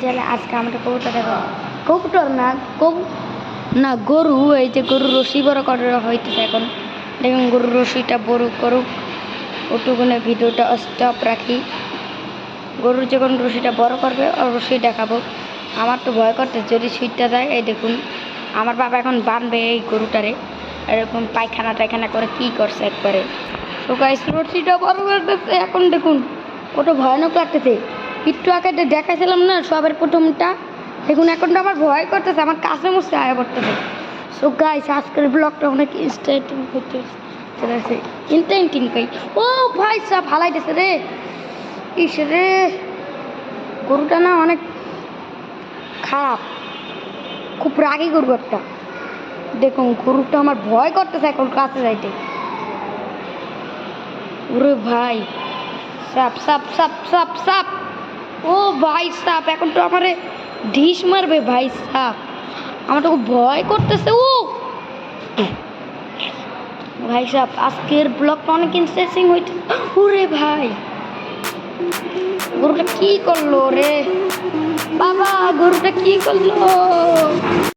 জানে আজকে আমাদের কবুতর দেখো, কবুতর না না গরু, এই যে গরুর রশি বড় করা হইতেছে এখন। দেখুন গরুর রশিটা বড় করুক, ওটুকুনে ভিডিওটা স্টপ রাখি। গরুর যখন রশিটা বড় করবে আর রশি দেখাবো। আমার তো ভয় করতে যদি সুইটটা দেয়। এই দেখুন আমার বাবা এখন বানবে এই গরুটারে, এরকম পায়খানা টায়খানা করে কি করছে একবারে। তো গাইস রশিটা বড় করতেছে এখন, দেখুন কত ভয়ানক লাগতেছে। একটু আগে দেখাইছিলাম না সবের প্রথমটা, দেখুন এখন তো আমার ভয় করতেছে, আমার কাছে মুছতে আয়া পড়তেছে। সো গাইস আজকের ব্লগটা অনেক ইন্টারেস্টিং হচ্ছে, ইন্টারেস্টিং কই। ও ভাই সব হালাইতেছে রে, ইস রে গরুটা না অনেক খারাপ, খুব রাগী গরু একটা। দেখুন গরুটা আমার ভয় করতেছে এখন কাছে যাইতে। ওরে ভাই সাপ সাপ সাপ সাপ সাপ, ও ভাই সাপ এখন তো আমারে ঢিস মারবে ভাই সাপ, আমার তো খুব ভয় করতেছে। ও ভাই সাপ আজকের ব্লগটা অনেক ইন্টারেস্টিং হইতে। ওরে ভাই গরুটা কি করলো রে বাবা, গরুটা কি করলো।